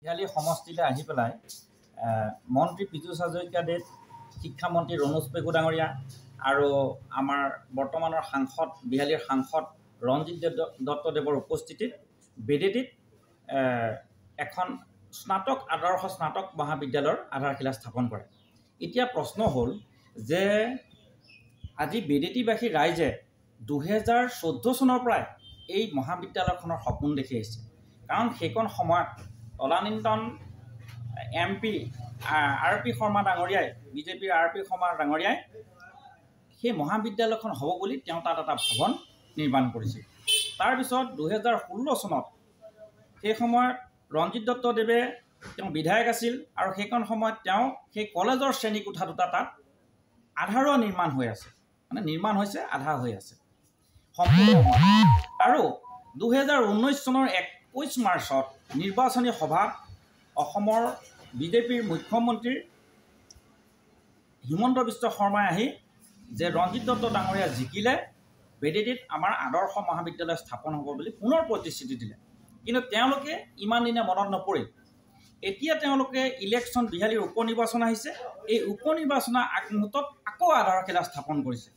বিহালী সমষ্টিলৈ আহি পেলাই মন্ত্ৰী পীযুষ হাজৰিকাদেৱ, শিক্ষামন্ত্ৰী ৰণোজ পেগু ডাঙৰীয়া আৰু আমাৰ বৰ্তমানৰ সাংসদ বিহালীৰ সাংসদ ৰঞ্জিত দত্তদেৱৰ উপস্থিতিত বেদেতিত এখন স্নাতক আদৰ্শ স্নাতক মহাবিদ্যালয়ৰ আধাৰশিলা স্থাপন কৰে। এতিয়া প্ৰশ্ন হ'ল যে আজি বেদেতিবাসী ৰাইজে 2014 চনৰ পৰাই এই মহাবিদ্যালয়খনৰ সপোন দেখি আহিছে। কাৰণ সেইখন সময়ত তদানীন্তন MP RP শৰ্মা ডাঙৰীয়াই বিজেপিৰ RP শৰ্মা ডাঙৰীয়াই সেই মহাবিদ্যালয়খন হ'ব বুলি তেওঁ তাত এটা ভৱন নিৰ্মাণ কৰিছিল। তাৰপিছত 2016 চনত সেই সময়ত ৰঞ্জিত দত্তদেৱে তেওঁ বিধায়ক আছিল আৰু সেইখন সময়ত তেওঁ সেই কলেজৰ শ্ৰেণীকোঠা দুটা তাত আধাৰো নিৰ্মাণ হৈ আছে, মানে নিৰ্মাণ হৈছে আধা হৈ আছে সম্পূৰ্ণ। আৰু 2019 চনৰ 21 মাৰ্চত নিৰ্বাচনী সভাত অসমৰ বিজেপিৰ মুখ্যমন্ত্ৰী হিমন্ত বিশ্ব শৰ্মাই আহি যে ৰঞ্জিত দত্ত ডাঙৰীয়া জিকিলে বেদেতিত আমাৰ আদৰ্শ মহাবিদ্যালয় স্থাপন হ'ব বুলি পুনৰ প্ৰতিশ্ৰুতি দিলে। কিন্তু তেওঁলোকে ইমান দিনে মনত নপৰিল। এতিয়া তেওঁলোকে ইলেকশ্যন বিহালীৰ উপ নিৰ্বাচন আহিছে, এই উপ নিৰ্বাচনৰ আগমুহূৰ্তত আকৌ আধাৰশিলা স্থাপন কৰিছে।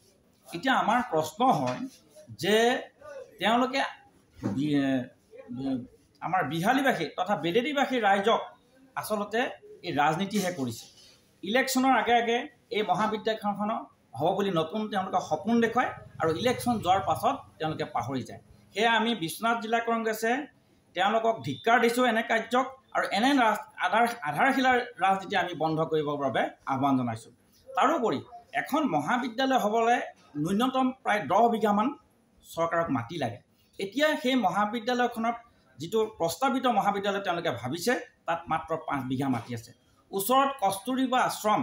এতিয়া আমাৰ প্ৰশ্ন হয় যে তেওঁলোকে আমাৰ বিহালীবাসী তথা বেদেতিবাসী ৰাইজক আচলতে এই ৰাজনীতিহে কৰিছে। ইলেকশ্যনৰ আগে আগে এই মহাবিদ্যালয়খন হ'ব বুলি নতুন তেওঁলোকে সপোন দেখুৱায় আৰু ইলেকশ্যন যোৱাৰ পাছত তেওঁলোকে পাহৰি যায়। সেয়া আমি বিশ্বনাথ জিলা কংগ্ৰেছে তেওঁলোকক ধিক্কাৰ দিছোঁ এনে কাৰ্যক, আৰু এনে আধাৰশিলাৰ ৰাজনীতি আমি বন্ধ কৰিবৰ বাবে আহ্বান জনাইছোঁ। তাৰোপৰি এখন মহাবিদ্যালয় হ'বলৈ ন্যূনতম প্ৰায় 10 বিঘামান চৰকাৰক মাটি লাগে। এতিয়া সেই মহাবিদ্যালয়খনত যিটো প্ৰস্তাৱিত মহাবিদ্যালয় তেওঁলোকে ভাবিছে তাত মাত্ৰ 5 বিঘা মাটি আছে। ওচৰত কস্তুৰবা আশ্ৰম,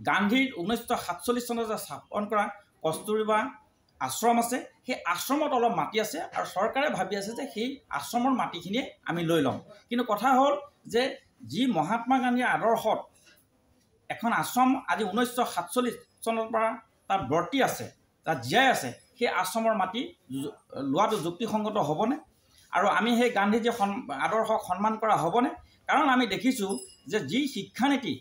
গান্ধীৰ 1947 চনত স্থাপন কৰা কস্তুৰবা আশ্ৰম আছে। সেই আশ্ৰমত অলপ মাটি আছে আৰু চৰকাৰে ভাবি আছে যে সেই আশ্ৰমৰ মাটিখিনিয়ে আমি লৈ ল'ম। কিন্তু কথা হ'ল যে যি মহাত্মা গান্ধীৰ আদৰ্শত এখন আশ্ৰম আজি 1947 চনৰ পৰা তাত বৰ্তি আছে, তাত জীয়াই আছে, সেই আশ্ৰমৰ মাটি লোৱাটো যুক্তিসংগত হ'বনে? আৰু আমি সেই গান্ধীজী আদৰ্শক সন্মান কৰা হ'বনে? কাৰণ আমি দেখিছোঁ যে যি শিক্ষানীতি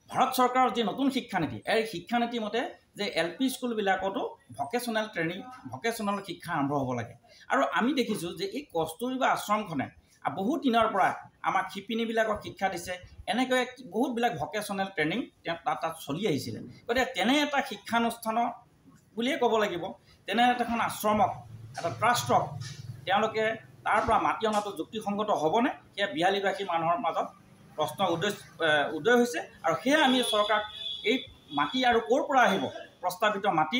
ভাৰত চৰকাৰৰ যি নতুন শিক্ষানীতি, এই শিক্ষানীতি মতে যে LP স্কুলবিলাকতো ভকেশ্যনেল শিক্ষা আৰম্ভ হ'ব লাগে। আৰু আমি দেখিছোঁ যে এই কস্তুৰবা আশ্ৰমখনে বহুত দিনৰ পৰা আমাক শিপিনীবিলাকক শিক্ষা দিছে। এনেকৈ বহুতবিলাক ভকেশ্যনেল ট্ৰেইনিং তাত চলি আহিছিলে। গতিকে তেনে এটা শিক্ষানুষ্ঠানৰ বুলিয়ে ক'ব লাগিব, তেনে এখন আশ্ৰমক, এটা ট্ৰাষ্টক তেওঁলোকে তাৰ পৰা মাটি অনাটো যুক্তিসংগত হ'বনে? সেয়া বিহালীবাসী মানুহৰ মাজত প্ৰশ্ন উদয় হৈছে। আৰু সেয়া আমি চৰকাৰক এই মাটি আৰু ক'ৰ পৰা আহিব, প্ৰস্তাৱিত মাটি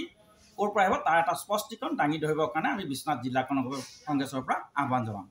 ক'ৰ পৰা আহিব তাৰ এটা স্পষ্টীকৰণ দাঙি ধৰিবৰ কাৰণে আমি বিশ্বনাথ জিলা কংগ্ৰেছৰ পৰা আহ্বান জনাওঁ।